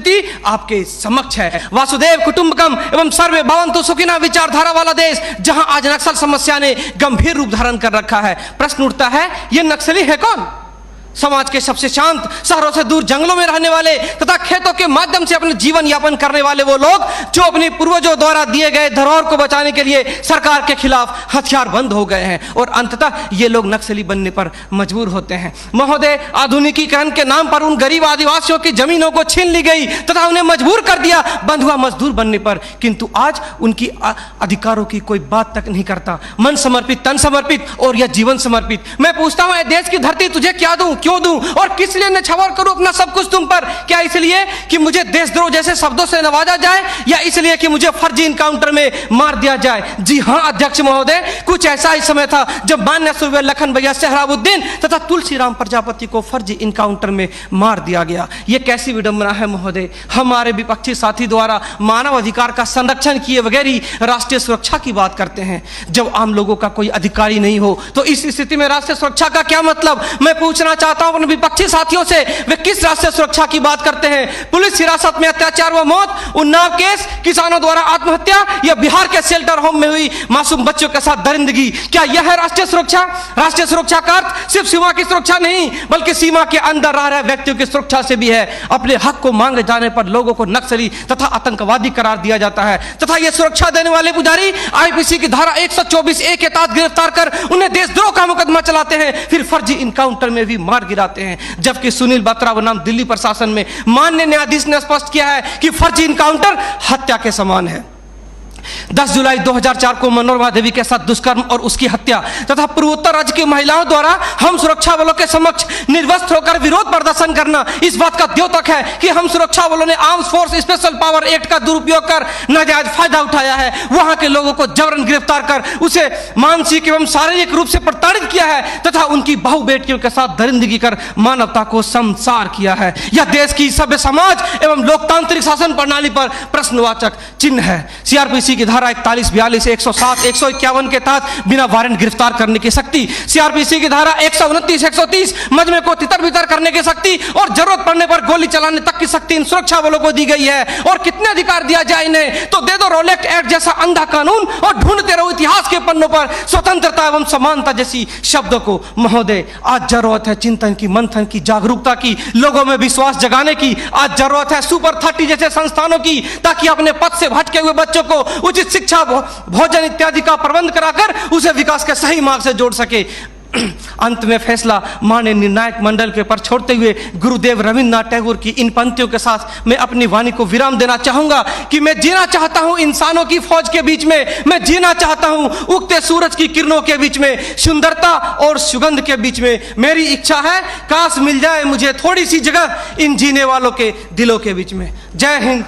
स्थिति आपके समक्ष है। वासुदेव कुटुंबकम एवं सर्वे भवन्तु सुखिनः विचारधारा वाला देश, जहां आज नक्सल समस्या ने गंभीर रूप धारण कर रखा है। प्रश्न उठता है, ये नक्सली है कौन? समाज के सबसे शांत, शहरों से दूर जंगलों में रहने वाले तथा खेतों के माध्यम से अपने जीवन यापन करने वाले वो लोग जो अपने पूर्वजों द्वारा दिए गए धरोहर को बचाने के लिए सरकार के खिलाफ हथियारबंद हो गए हैं और अंततः ये लोग नक्सली बनने पर मजबूर होते हैं। महोदय, आधुनिकीकरण के नाम पर उन गरीब आदिवासियों की जमीनों को छीन ली गई तथा उन्हें मजबूर कर दिया बंधुआ मजदूर बनने पर, किंतु आज उनकी अधिकारों की कोई बात तक नहीं करता। मन समर्पित, तन समर्पित और यह जीवन समर्पित। मैं पूछता हूं, देश की धरती तुझे क्या दूं, क्यों दूं और किस लिए नछावर करूं अपना सब कुछ तुम पर? क्या इसलिए कि मुझे देशद्रोह जैसे शब्दों से नवाजा जाए या इसलिए कि मुझे फर्जी इनकाउंटर में मार दिया जाए? जी हां अध्यक्ष महोदय, कुछ ऐसा ही समय था जब मान्य सूर्य लखन भैया सोहराबुद्दीन तथा तुलसीराम प्रजापति को फर्जी इनकाउंटर में मार दिया गया। यह कैसी विडंबना है महोदय। हमारे विपक्षी साथी द्वारा मानव अधिकार का संरक्षण किए बगैर ही राष्ट्रीय सुरक्षा की बात करते हैं। जब आम लोगों का कोई अधिकार ही नहीं हो तो इस स्थिति में राष्ट्रीय सुरक्षा का क्या मतलब? मैं पूछना चाहता हूं अपने विपक्षी साथियों से, वे किस राष्ट्रीय सुरक्षा की बात करते हैं? पुलिस हिरासत में अत्याचार व मौत, उन्नाव केस, किसानों द्वारा आत्महत्या या बिहार के शेल्टर होम में हुई मासूम बच्चों के साथ दरिंदगी, क्या यह है राष्ट्रीय सुरक्षा? राष्ट्रीय सुरक्षा का अर्थ सिर्फ सीमा की सुरक्षा नहीं बल्कि सीमा के अंदर रह रहे व्यक्तियों की सुरक्षा से भी है। अपने हक को मांगे जाने पर लोगों को नक्सली तथा आतंकवादी करार दिया जाता है तथा यह सुरक्षा देने वाले पुजारी आईपीसी की धारा 124A के तहत गिरफ्तार कर उन्हें देशद्रोह का मुकदमा चलाते हैं, फिर फर्जी इनकाउंटर में भी मार गिराते हैं। जबकि सुनील बत्रा बनाम दिल्ली प्रशासन में माननीय न्यायाधीश ने स्पष्ट किया है कि फर्जी इनकाउंटर हत्या के समान है। 10 जुलाई 2004 को मनोरमा देवी के साथ दुष्कर्म और उसकी हत्या तथा पूर्वोत्तर राज्य की महिलाओं द्वारा हम सुरक्षा बलों के समक्ष निर्वस्त्र होकर विरोध प्रदर्शन करना इस बात का द्योतक है कि हम सुरक्षा बलों ने arms force special power act का दुरुपयोग कर नाजायज फायदा उठाया है, वहां के लोगों को जबरन गिरफ्तार कर उसे मानसिक एवं शारीरिक रूप से प्रताड़ित किया है तथा उनकी बहु बेटियों के साथ दरिंदगी कर मानवता को संसार किया है। यह देश की सभ्य समाज एवं लोकतांत्रिक शासन प्रणाली पर प्रश्नवाचक चिन्ह है। सीआरपीसी की धारा 41, 42, 107, 151 के तहत बिना वारंट गिरफ्तार करने की शक्ति, सीआरपीसी की धारा 129, 130 मजमे को तितर बितर करने की शक्ति और जरूरत पड़ने पर गोली चलाने तक की शक्ति इन सुरक्षा बलों को दी गई है। और कितने अधिकार दिया जाए इन्हें? तो दे दो रोलेक्ट एक्ट जैसा अंधा कानून और ढूंढते रहो इतिहास के पन्नों पर स्वतंत्रता एवं समानता जैसी शब्दों को। महोदय, आज जरूरत है चिंतन की, मंथन की, जागरूकता की, लोगों में विश्वास जगाने की। आज जरूरत है सुपर 30 जैसे संस्थानों की, ताकि अपने पथ से भटके हुए बच्चों को उचित शिक्षा, भोजन इत्यादि का प्रबंध कराकर उसे विकास के सही मार्ग से जोड़ सके। अंत में फैसला माननीय निर्णायक मंडल के पर छोड़ते हुए गुरुदेव रविन्द्रनाथ टैगोर की इन पंक्तियों के साथ मैं अपनी वाणी को विराम देना चाहूंगा कि मैं जीना चाहता हूं इंसानों की फौज के बीच में, मैं जीना चाहता हूं उगते सूरज की किरणों के बीच में, सुंदरता और सुगंध के बीच में। मेरी इच्छा है काश मिल जाए मुझे थोड़ी सी जगह इन जीने वालों के दिलों के बीच में। जय हिंद।